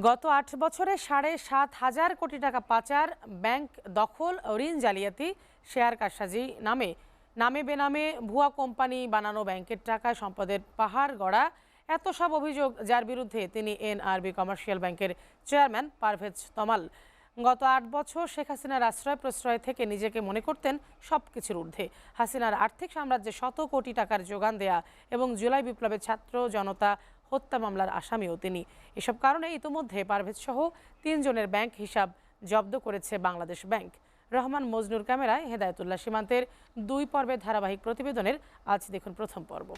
গত ৮ বছরে ৭,৫০০ কোটি টাকা পাচার, ব্যাংক দখল, ঋণ জালিয়াতি, শেয়ার কারসাজি, নামে বেনামে ভুয়া কোম্পানি বানানো, ব্যাংকের টাকায় সম্পদের পাহাড় গড়া, এত সব অভিযোগ যার বিরুদ্ধে তিনি এনআরবি কমার্শিয়াল ব্যাংকের চেয়ারম্যান পারভেজ তমাল। গত ৮ বছর শেখ হাসিনার আশ্রয় প্রশ্রয় থেকে নিজেকে মনে করতেন সবকিছুর ঊর্ধ্বে। হাসিনার আর্থিক সাম্রাজ্যে শত কোটি টাকার যোগান দেয়া এবং জুলাই বিপ্লবের ছাত্র জনতা হত্যা মামলার আসামিও তিনি। এসব কারণে ইতিমধ্যে পারভেজ সহ ৩ জনের ব্যাংক হিসাব জব্দ করেছে বাংলাদেশ ব্যাংক। রহমান মজনুর ক্যামেরায় হেদায়েতুল্লাহ সীমান্তের ২ পর্বের ধারাবাহিক প্রতিবেদনের আজ দেখুন প্রথম পর্ব।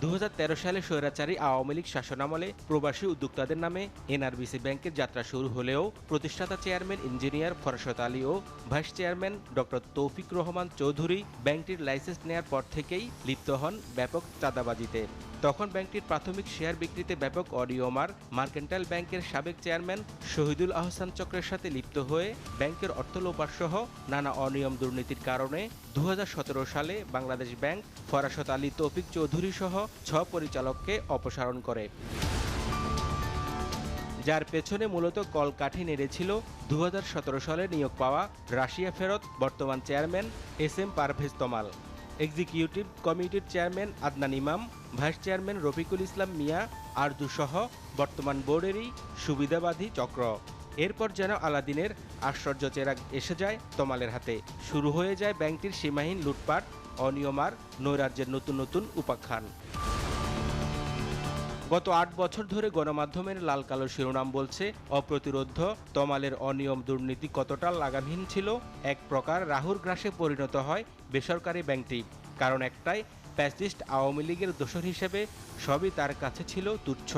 ২০১৩ সালে স্বৈরাচারী আওয়ামী লীগ শাসনামলে প্রবাসী উদ্যোক্তাদের নামে এনআরবিসি ব্যাংকের যাত্রা শুরু হলেও প্রতিষ্ঠাতা চেয়ারম্যান ইঞ্জিনিয়ার ফরশত আলী ও ভাইস চেয়ারম্যান ডক্টর তৌফিক রহমান চৌধুরী ব্যাংকটির লাইসেন্স নেয়ার পর থেকেই লিপ্ত হন ব্যাপক চাঁদাবাজিতে। তখন ব্যাংকটির প্রাথমিক শেয়ার বিক্রিতে ব্যাপক অনিয়মার মার্কেন্টাইল ব্যাংকের সাবেক চেয়ারম্যান শহীদুল আহসান চক্রের সাথে লিপ্ত হয়ে ব্যাংকের অর্থ লোপাট সহ নানা অনিয়ম দুর্নীতির কারণে ২০১৭ সালে বাংলাদেশ ব্যাংক ফরাসত আলী তৌফিক চৌধুরী সহ ৬ পরিচালককে অপসারণ করে, যার পেছনে মূলত কলকাঠি নেড়েছিল ২০১৭ সালে নিয়োগ পাওয়া রাশিয়া ফেরত বর্তমান চেয়ারম্যান এস পারভেজ তমাল, এক্সিকিউটিভ কমিটির চেয়ারম্যান আদনান ইমাম, ভাইস চেয়ারম্যান রফিকুল ইসলাম মিয়া আরজু সহ বর্তমান বোর্ডেরই সুবিধাবাদী চক্র। এরপর যেন আলাদিনের আশ্চর্য চেরাগ এসে যায় তমালের হাতে। শুরু হয়ে যায় ব্যাংকটির সীমাহীন লুটপাট, অনিয়ম আর নৈরাজ্যের নতুন নতুন উপাখ্যান। গত ৮ বছর ধরে গণমাধ্যমের লাল কালো শিরোনাম বলছে অপ্রতিরোধ্য তমালের অনিয়ম দুর্নীতি কতটা লাগামহীন ছিল। এক প্রকার রাহুর গ্রাসে পরিণত হয় বেসরকারি ব্যাংকটি। কারণ একটাই, ফ্যাসিস্ট আওয়ামী লীগের দোসর হিসেবে সবই তার কাছে ছিল তুচ্ছ।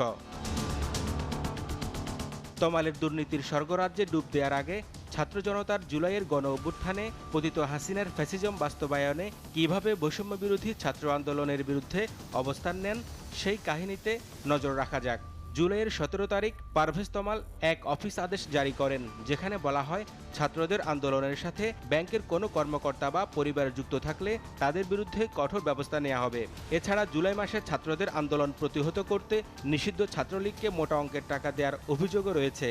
তমালের দুর্নীতির স্বর্গরাজ্যে ডুব দেওয়ার আগে ছাত্র জনতার জুলাইয়ের গণ অভ্যুত্থানে পতিত হাসিনার ফ্যাসিজম বাস্তবায়নে কিভাবে বৈষম্য বিরোধী ছাত্র আন্দোলনের বিরুদ্ধে অবস্থান নেন সেই কাহিনীতে নজর রাখা যাক। জুলাইয়ের ১৭ তারিখ পারভেজ তমাল এক অফিস আদেশ জারি করেন, যেখানে বলা হয় ছাত্রদের আন্দোলনের সাথে ব্যাংকের কোনো কর্মকর্তা বা পরিবার যুক্ত থাকলে তাদের বিরুদ্ধে কঠোর ব্যবস্থা নেওয়া হবে। এছাড়া জুলাই মাসে ছাত্রদের আন্দোলন প্রতিহত করতে নিষিদ্ধ ছাত্রলীগকে মোটা অঙ্কের টাকা দেওয়ার অভিযোগও রয়েছে।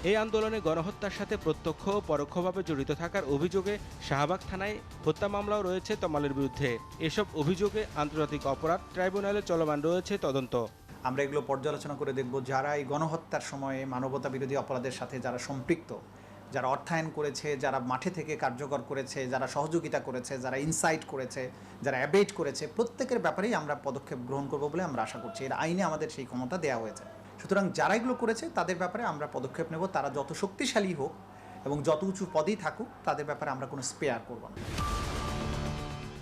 এই আন্দোলনে গণহত্যার সাথে প্রত্যক্ষ ও পরোক্ষভাবে জড়িত থাকার অভিযোগে শাহবাগ থানায় হত্যা মামলাও রয়েছে তমালের বিরুদ্ধে। এসব অভিযোগে আন্তর্জাতিক অপরাধ ট্রাইব্যুনালে চলমান রয়েছে তদন্ত। আমরা এগুলো পর্যালোচনা করে দেখব যারা এই গণহত্যার সময়ে মানবতা বিরোধী অপরাধের সাথে যারা সম্পৃক্ত, যারা অর্থায়ন করেছে, যারা মাঠে থেকে কার্যকর করেছে, যারা সহযোগিতা করেছে, যারা ইনসাইট করেছে, যারা অ্যাবেট করেছে, প্রত্যেকের ব্যাপারেই আমরা পদক্ষেপ গ্রহণ করব বলে আমরা আশা করছি। এর আইনে আমাদের সেই ক্ষমতা দেওয়া হয়েছে। সুতরাং যারা এগুলো করেছে তাদের ব্যাপারে আমরা পদক্ষেপ নেব। তারা যত শক্তিশালী হোক এবং যত উঁচু পদেই থাকুক, তাদের ব্যাপারে আমরা কোনো স্পেয়ার করব না।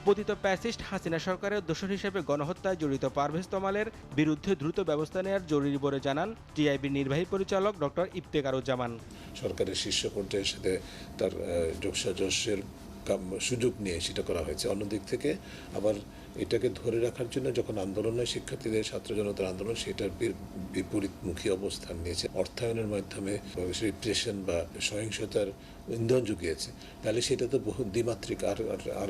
পতিত প্যাসিস্ট হাসিনা সরকারের দোষর হিসেবে গণহত্যায় জড়িত পারভেজ তমালের বিরুদ্ধে দ্রুত ব্যবস্থা নেওয়ার জরুরি বলে জানান টিআইবির নির্বাহী পরিচালক ডক্টর ইফতেখারুজ্জামান। সরকারের শীর্ষ পর্যায়ের সাথে তার যোগসাজশের সুযোগ নিয়ে সেটা করা হয়েছে। অন্যদিক থেকে আবার এটাকে ধরে রাখার জন্য যখন আন্দোলন হয়, শিক্ষার্থীদের ছাত্র জনতার আন্দোলন, সেটার বিপরীতমুখী অবস্থান নিয়েছে, অর্থায়নের মাধ্যমে রিপ্রেশন বা সহিংসতার ইন্ধন জুগিয়েছে, তাহলে সেটা তো বহু দ্বিমাত্রিক আর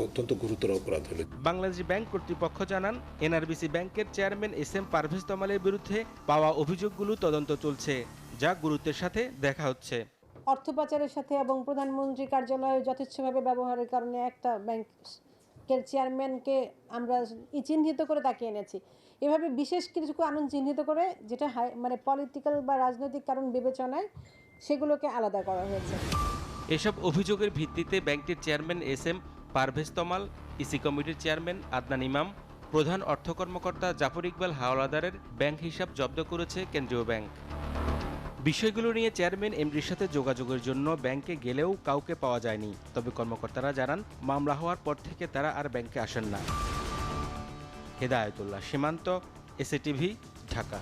অত্যন্ত গুরুতর অপরাধ হলো। বাংলাদেশ ব্যাংক কর্তৃপক্ষ জানান এনআরবিসি ব্যাংকের চেয়ারম্যান এস পারভেজ তমালের বিরুদ্ধে পাওয়া অভিযোগগুলো তদন্ত চলছে, যা গুরুত্বের সাথে দেখা হচ্ছে। অর্থ পাচারের সাথে এবং প্রধানমন্ত্রী কার্যালয়ে যথেচ্ছভাবে ব্যবহারের কারণে একটা ব্যাংকের চেয়ারম্যানকে আমরা চিহ্নিত করে তাকে এনেছি। এভাবে বিশেষ কিছু কারণ চিহ্নিত করে, যেটা মানে পলিটিক্যাল বা রাজনৈতিক কারণ বিবেচনায় সেগুলোকে আলাদা করা হয়েছে। এসব অভিযোগের ভিত্তিতে ব্যাংকটির চেয়ারম্যান এস পারভেজ তমাল, ইসি কমিটির চেয়ারম্যান আদনান ইমাম, প্রধান অর্থ কর্মকর্তা জাফর ইকবাল হাওলাদারের ব্যাংক হিসাব জব্দ করেছে কেন্দ্রীয় ব্যাংক। বিষয়গুলো নিয়ে চেয়ারম্যান এমডির সাথে যোগাযোগের জন্য ব্যাংকে গেলেও কাউকে পাওয়া যায়নি। তবে কর্মকর্তারা জানান মামলা হওয়ার পর থেকে তারা আর ব্যাংকে আসেন না। হেদায়েতুল্লাহ সীমান্ত, এসএটিভি, ঢাকা।